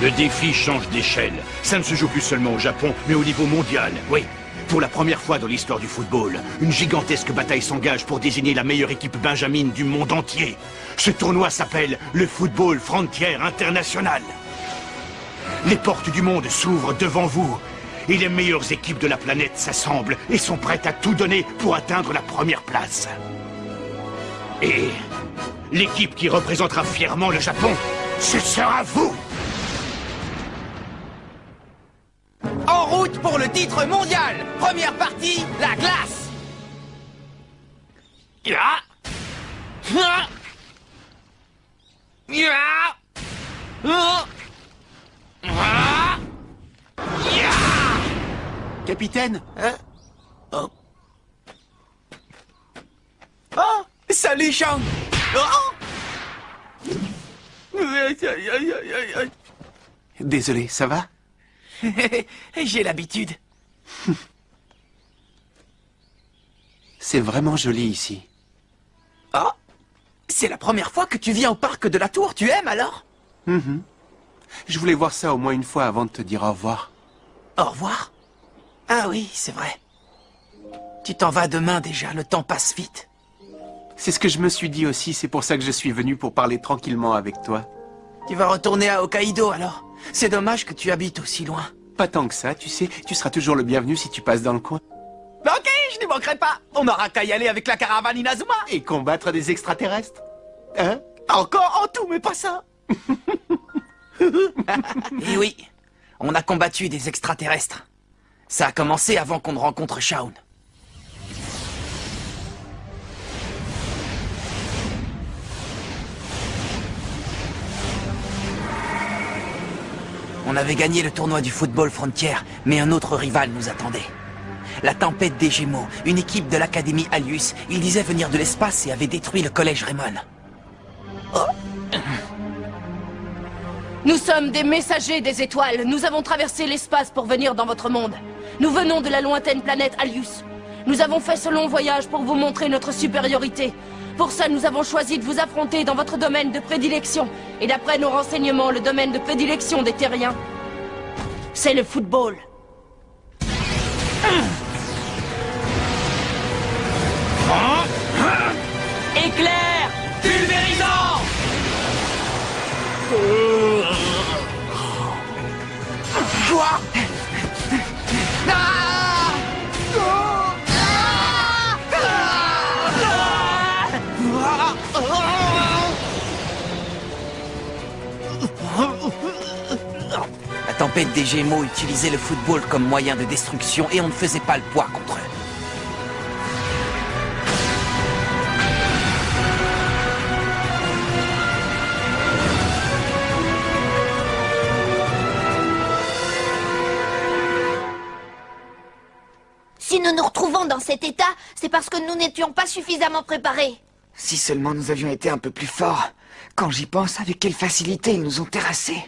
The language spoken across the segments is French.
Le défi change d'échelle. Ça ne se joue plus seulement au Japon, mais au niveau mondial, oui. Pour la première fois dans l'histoire du football, une gigantesque bataille s'engage pour désigner la meilleure équipe benjamin du monde entier. Ce tournoi s'appelle le Football Frontier International. Les portes du monde s'ouvrent devant vous. Et les meilleures équipes de la planète s'assemblent et sont prêtes à tout donner pour atteindre la première place. Et l'équipe qui représentera fièrement le Japon, ce sera vous! En route pour le titre mondial. Première partie, la glace. Capitaine. Oh, salut, Shang. Désolé, ça va? J'ai l'habitude. C'est vraiment joli ici. Oh, c'est la première fois que tu viens au parc de la Tour. Tu aimes alors? Je voulais voir ça au moins une fois avant de te dire au revoir. Au revoir. Ah oui, c'est vrai. Tu t'en vas demain déjà, le temps passe vite. C'est ce que je me suis dit aussi, c'est pour ça que je suis venu pour parler tranquillement avec toi. Tu vas retourner à Hokkaido alors? C'est dommage que tu habites aussi loin. Pas tant que ça, tu sais, tu seras toujours le bienvenu si tu passes dans le coin. Ok, je n'y manquerai pas. On n'aura qu'à y aller avec la caravane Inazuma. Et combattre des extraterrestres. Hein? Encore en tout, mais pas ça. Et oui, on a combattu des extraterrestres. Ça a commencé avant qu'on ne rencontre Shaun. On avait gagné le tournoi du Football Frontier, mais un autre rival nous attendait. La Tempête des Gémeaux, une équipe de l'Académie Alius, ils disaient venir de l'espace et avaient détruit le collège Raymond. Nous sommes des messagers des étoiles. Nous avons traversé l'espace pour venir dans votre monde. Nous venons de la lointaine planète Alius. Nous avons fait ce long voyage pour vous montrer notre supériorité. Pour ça, nous avons choisi de vous affronter dans votre domaine de prédilection. Et d'après nos renseignements, le domaine de prédilection des terriens, c'est le football. Éclair pulvérisant. Quoi? La Tempête des Gémeaux utilisait le football comme moyen de destruction et on ne faisait pas le poids contre eux. Si nous nous retrouvons dans cet état, c'est parce que nous n'étions pas suffisamment préparés. Si seulement nous avions été un peu plus forts. Quand j'y pense, avec quelle facilité ils nous ont terrassés.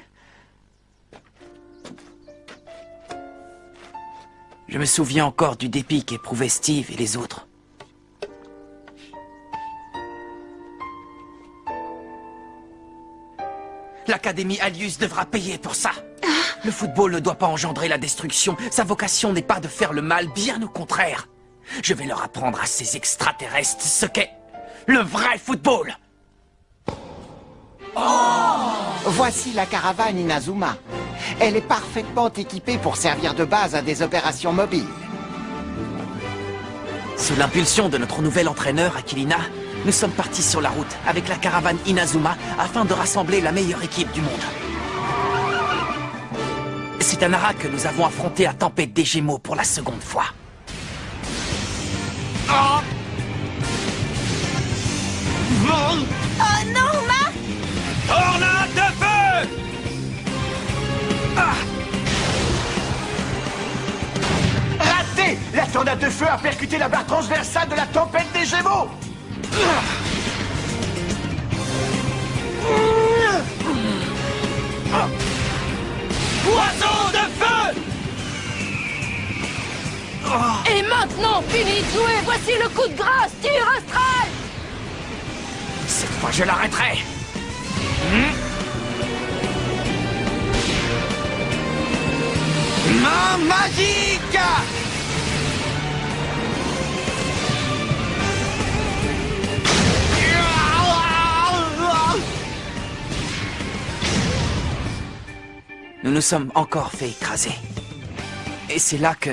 Je me souviens encore du dépit qu'éprouvaient Steve et les autres. L'Académie Alius devra payer pour ça. Le football ne doit pas engendrer la destruction. Sa vocation n'est pas de faire le mal, bien au contraire. Je vais leur apprendre à ces extraterrestres ce qu'est le vrai football. Voici la caravane Inazuma. Elle est parfaitement équipée pour servir de base à des opérations mobiles. Sous l'impulsion de notre nouvel entraîneur, Aquilina, nous sommes partis sur la route avec la caravane Inazuma afin de rassembler la meilleure équipe du monde. C'est à Nara que nous avons affronté la Tempête des Gémeaux pour la seconde fois. Oh non, Marc! Tornade de feu! Raté! La tornade de feu a percuté la barre transversale de la Tempête des Gémeaux! Poison de feu! Et maintenant, fini de jouer. Voici le coup de grâce. Tir astral. Cette fois, je l'arrêterai. Main magique! Nous nous sommes encore fait écraser. Et c'est là que...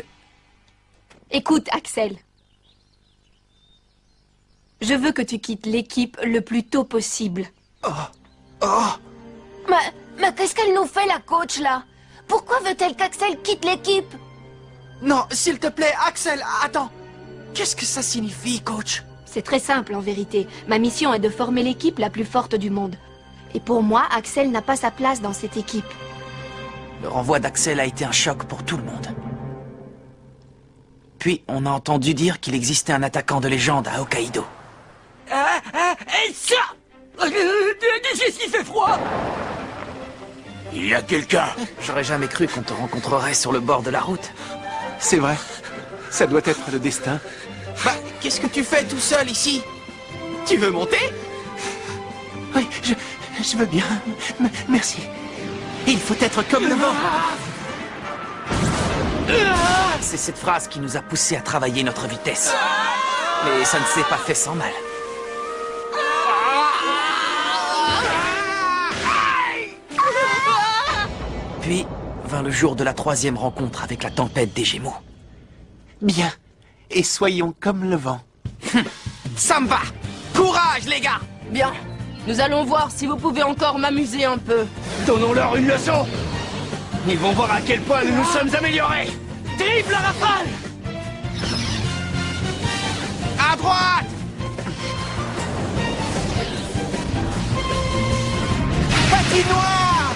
Écoute, Axel. Je veux que tu quittes l'équipe le plus tôt possible. Mais qu'est-ce qu'elle nous fait, la coach, là? Pourquoi veut-elle qu'Axel quitte l'équipe? Non, s'il te plaît, Axel, attends. Qu'est-ce que ça signifie, coach? C'est très simple, en vérité. Ma mission est de former l'équipe la plus forte du monde. Et pour moi, Axel n'a pas sa place dans cette équipe. Le renvoi d'Axel a été un choc pour tout le monde. Puis, on a entendu dire qu'il existait un attaquant de légende à Hokkaido. Et ça! Qu'est-ce qui fait froid? Il y a quelqu'un. J'aurais jamais cru qu'on te rencontrerait sur le bord de la route. C'est vrai. Ça doit être le destin. Bah, qu'est-ce que tu fais tout seul ici? Tu veux monter? Oui, je veux bien. Merci. Il faut être comme le vent. C'est cette phrase qui nous a poussé à travailler notre vitesse. Mais ça ne s'est pas fait sans mal. Puis vint le jour de la 3e rencontre avec la tempête des Gémeaux. Bien. Et soyons comme le vent. Ça me va! Courage, les gars! Bien. Nous allons voir si vous pouvez encore m'amuser un peu. Donnons-leur une leçon. Ils vont voir à quel point nous nous sommes améliorés. Triple rafale! À droite! Patinoire!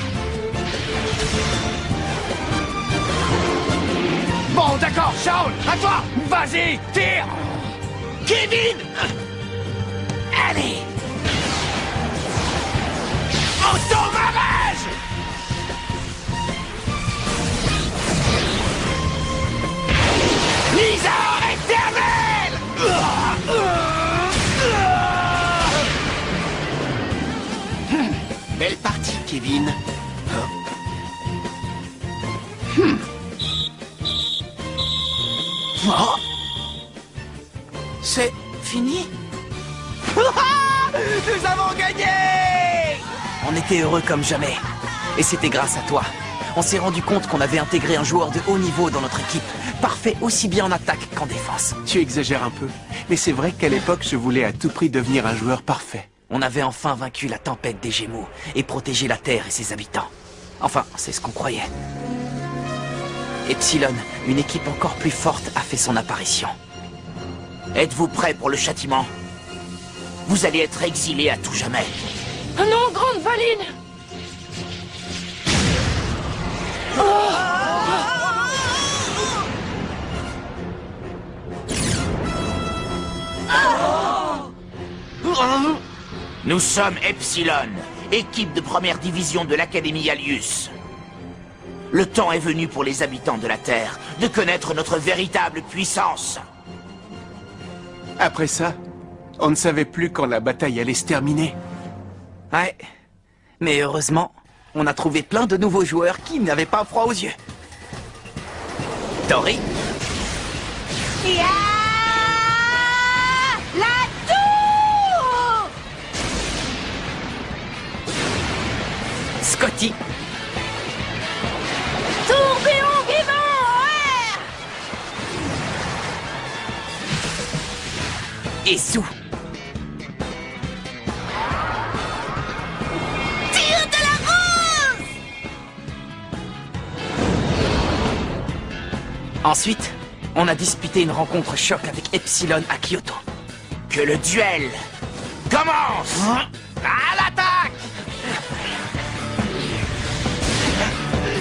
Bon, d'accord, Shaun, à toi. Vas-y, tire. Kevin. Allez! Auto-barrage. Lisa éternelle. Belle partie, Kevin. Oh. C'est fini? Nous avons gagné! On était heureux comme jamais. Et c'était grâce à toi. On s'est rendu compte qu'on avait intégré un joueur de haut niveau dans notre équipe. Parfait aussi bien en attaque qu'en défense. Tu exagères un peu. Mais c'est vrai qu'à l'époque, je voulais à tout prix devenir un joueur parfait. On avait enfin vaincu la tempête des Gémeaux et protégé la Terre et ses habitants. Enfin, c'est ce qu'on croyait. Epsilon, une équipe encore plus forte, a fait son apparition. Êtes-vous prêts pour le châtiment? Vous allez être exilés à tout jamais. Oh non, grande Valine! Nous sommes Epsilon, équipe de première division de l'Académie Alius. Le temps est venu pour les habitants de la Terre de connaître notre véritable puissance. Après ça, on ne savait plus quand la bataille allait se terminer. Ouais. Mais heureusement, on a trouvé plein de nouveaux joueurs qui n'avaient pas froid aux yeux. Tori, Ya! La tour! Scotty, Tourbillon vivant en air! et Sue. Tire de la rose! Ensuite, on a disputé une rencontre choc avec Epsilon à Kyoto. Que le duel commence! À l'attaque!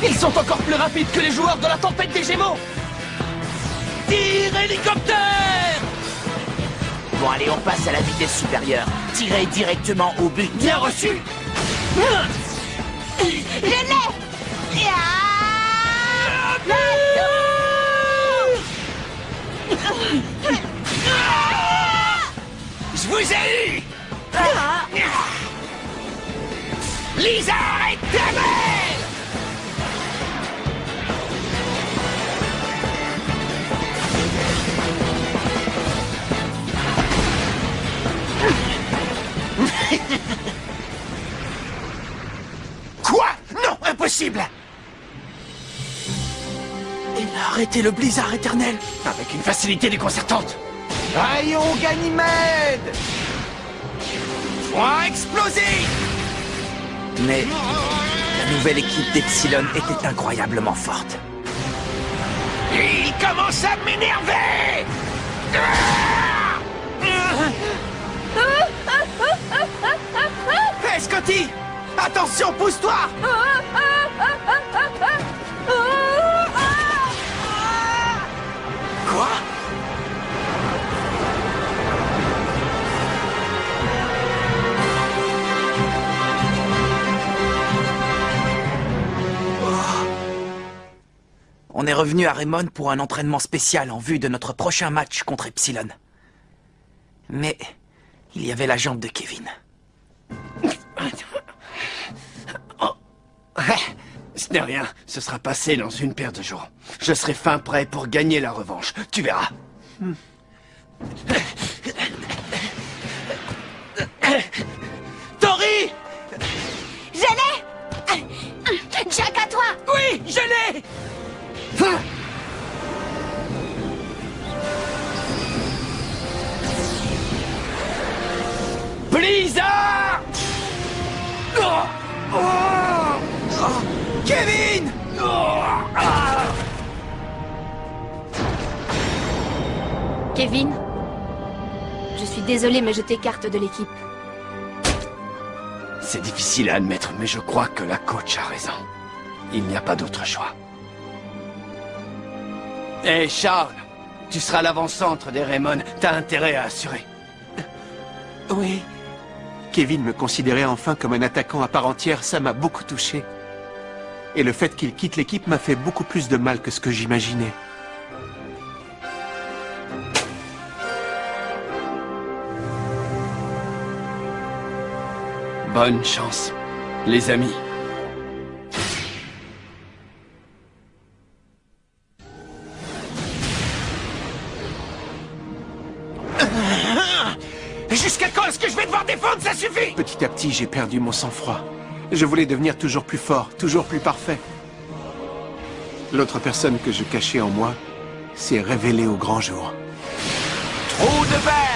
Ils sont encore plus rapides que les joueurs de la tempête des Gémeaux. Tire hélicoptère! Bon, allez, on passe à la vitesse supérieure. Tirez directement au but. Bien reçu! Je l'ai! Ya! La Je vous ai eu! Lisa éternelle! Quoi? Non, impossible! Il a arrêté le blizzard éternel Avec une facilité déconcertante. Rayon Ganymède! Point explosé! Mais la nouvelle équipe d'Epsilon était incroyablement forte. Il commence à m'énerver! Hé, Scotty! Attention, pousse-toi! Quoi? On est revenu à Raymond pour un entraînement spécial en vue de notre prochain match contre Epsilon. Mais il y avait la jambe de Kevin. Ce n'est rien, ce sera passé dans une paire de jours. Je serai fin prêt pour gagner la revanche, tu verras. Tori! Je l'ai! Jack, à toi! Oui, je l'ai! Blizzard! Kevin! Kevin, je suis désolé, mais je t'écarte de l'équipe. C'est difficile à admettre, mais je crois que la coach a raison. Il n'y a pas d'autre choix. Hé, Charles, tu seras l'avant-centre des Raymond. T'as intérêt à assurer. Oui. Kevin me considérait enfin comme un attaquant à part entière, ça m'a beaucoup touché. Et le fait qu'il quitte l'équipe m'a fait beaucoup plus de mal que ce que j'imaginais. Bonne chance, les amis. Jusqu'à quand est-ce que je vais devoir défendre? Ça suffit! Petit à petit, j'ai perdu mon sang-froid. Je voulais devenir toujours plus fort, toujours plus parfait. L'autre personne que je cachais en moi s'est révélée au grand jour. Trou de verre!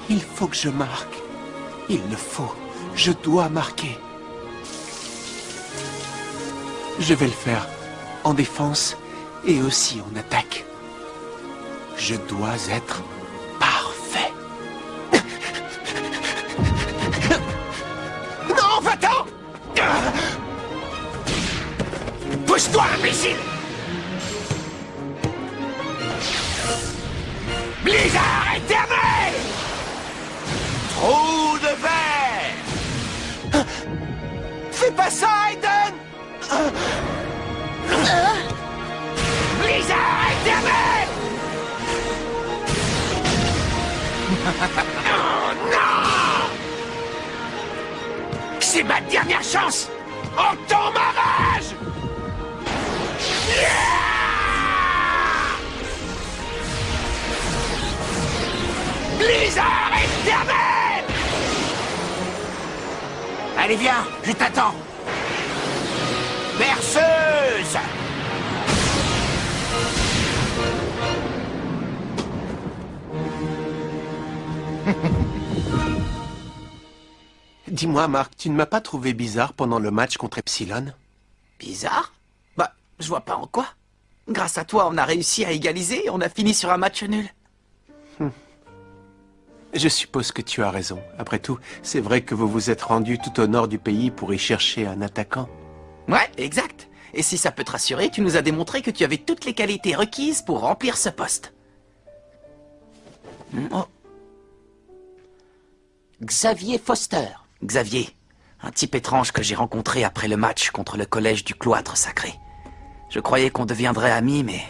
Il faut que je marque. Il le faut. Je dois marquer. Je vais le faire. En défense et aussi en attaque. Je dois être parfait. Non, va-t'en! Pousse-toi, imbécile! Blizzard éternel! Trou de verre! Fais pas ça, Aiden! Blizzard éternel! Oh non! C'est ma dernière chance! Entends ma rage! Blizzard éternel! Allez, viens, je t'attends. Berceuse! Dis-moi, Marc, tu ne m'as pas trouvé bizarre pendant le match contre Epsilon? Bizarre? Bah, je vois pas en quoi. Grâce à toi, on a réussi à égaliser et on a fini sur un match nul. Je suppose que tu as raison. Après tout, c'est vrai que vous vous êtes rendu tout au nord du pays pour y chercher un attaquant. Ouais, exact. Et si ça peut te rassurer, tu nous as démontré que tu avais toutes les qualités requises pour remplir ce poste. Oh. Xavier Foster. Xavier, un type étrange que j'ai rencontré après le match contre le collège du cloître sacré. Je croyais qu'on deviendrait amis, mais...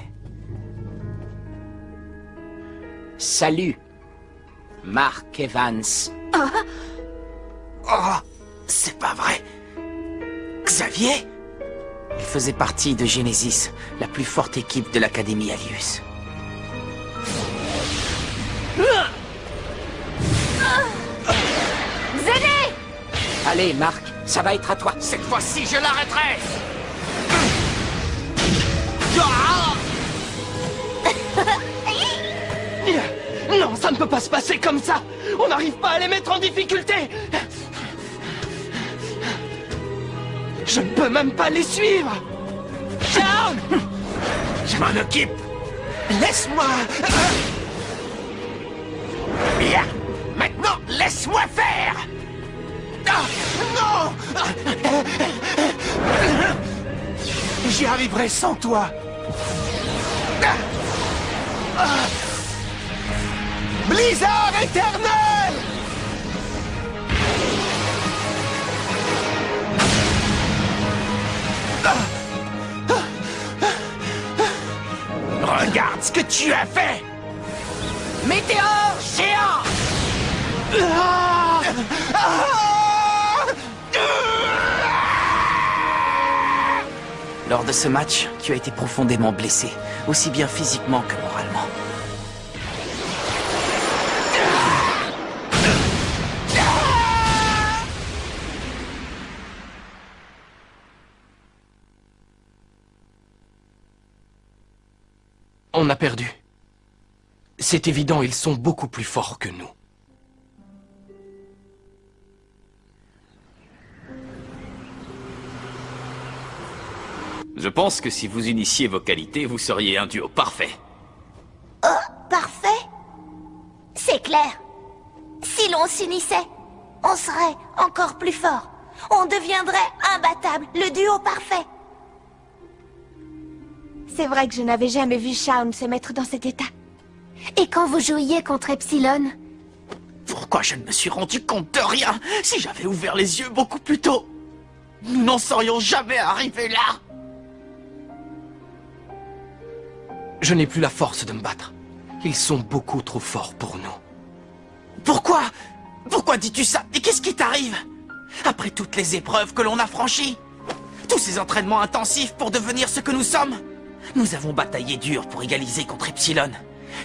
Salut. Mark Evans. Oh, c'est pas vrai. Xavier? Il faisait partie de Genesis, la plus forte équipe de l'Académie Alius. Zéné! Allez, Mark, ça va être à toi. Cette fois-ci, je l'arrêterai. Non, ça ne peut pas se passer comme ça. On n'arrive pas à les mettre en difficulté. Je ne peux même pas les suivre. Shaun! Je m'en occupe. Laisse-moi. Bien. Maintenant, laisse-moi faire. Ah, non! J'y arriverai sans toi. Blizzard éternel! Regarde ce que tu as fait. Météore géant! Lors de ce match, tu as été profondément blessé, aussi bien physiquement que moralement. On a perdu. C'est évident, ils sont beaucoup plus forts que nous. Je pense que si vous unissiez vos qualités, vous seriez un duo parfait. Oh, parfait? C'est clair. Si l'on s'unissait, on serait encore plus fort. On deviendrait imbattable, le duo parfait. C'est vrai que je n'avais jamais vu Shaun se mettre dans cet état. Et quand vous jouiez contre Epsilon? Pourquoi je ne me suis rendu compte de rien? Si j'avais ouvert les yeux beaucoup plus tôt, nous n'en serions jamais arrivés là. Je n'ai plus la force de me battre. Ils sont beaucoup trop forts pour nous. Pourquoi? Pourquoi dis-tu ça? Et qu'est-ce qui t'arrive? Après toutes les épreuves que l'on a franchies, tous ces entraînements intensifs pour devenir ce que nous sommes, nous avons bataillé dur pour égaliser contre Epsilon.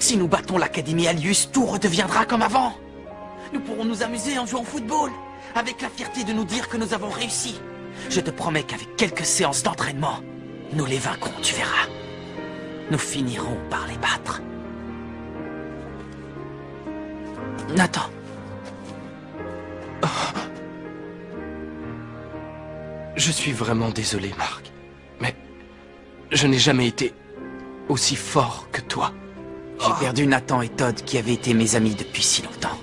Si nous battons l'Académie Alius, tout redeviendra comme avant. Nous pourrons nous amuser en jouant au football, avec la fierté de nous dire que nous avons réussi. Je te promets qu'avec quelques séances d'entraînement, nous les vaincrons, tu verras. Nous finirons par les battre. Nathan. Je suis vraiment désolé, Mark. Mais je n'ai jamais été aussi fort que toi. J'ai perdu Nathan et Todd qui avaient été mes amis depuis si longtemps.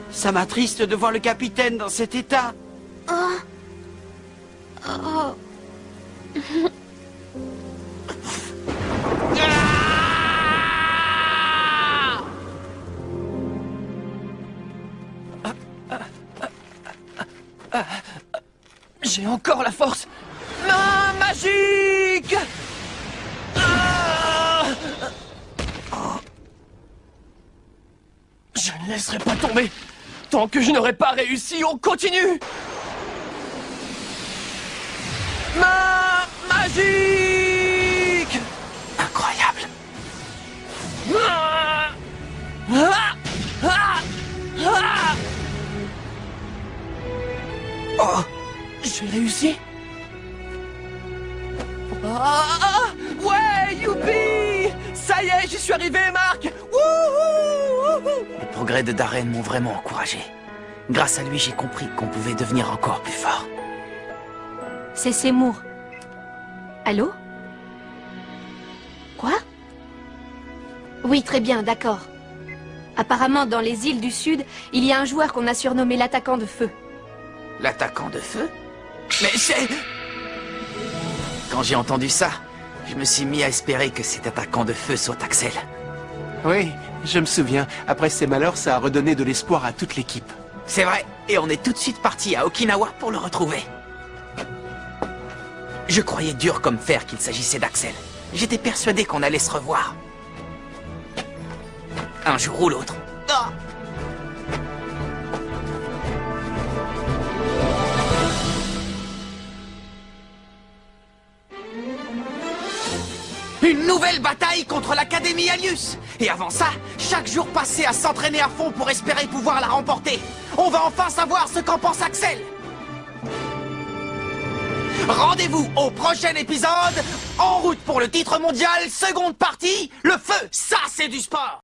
Ça m'attriste de voir le capitaine dans cet état. J'ai encore la force. Main magique! Je ne laisserai pas tomber. Tant que je n'aurai pas réussi, on continue. Main magique! Incroyable. Oh, j'ai réussi. Ouais, youpi! Ça y est, j'y suis arrivé, Mark! Wouhou! Les progrès de Darren m'ont vraiment encouragé. Grâce à lui, j'ai compris qu'on pouvait devenir encore plus fort. C'est Seymour. Allô? Quoi? Oui, très bien, d'accord. Apparemment, dans les îles du Sud, il y a un joueur qu'on a surnommé l'attaquant de feu. L'attaquant de feu? Mais c'est... Quand j'ai entendu ça, je me suis mis à espérer que cet attaquant de feu soit Axel. Oui, je me souviens. Après ces malheurs, ça a redonné de l'espoir à toute l'équipe. C'est vrai, et on est tout de suite parti à Okinawa pour le retrouver. Je croyais dur comme fer qu'il s'agissait d'Axel. J'étais persuadé qu'on allait se revoir. Un jour ou l'autre. Ah! Une nouvelle bataille contre l'Académie Alius. Et avant ça, chaque jour passé à s'entraîner à fond pour espérer pouvoir la remporter. On va enfin savoir ce qu'en pense Axel. Rendez-vous au prochain épisode. En route pour le titre mondial, seconde partie. Le feu, ça c'est du sport.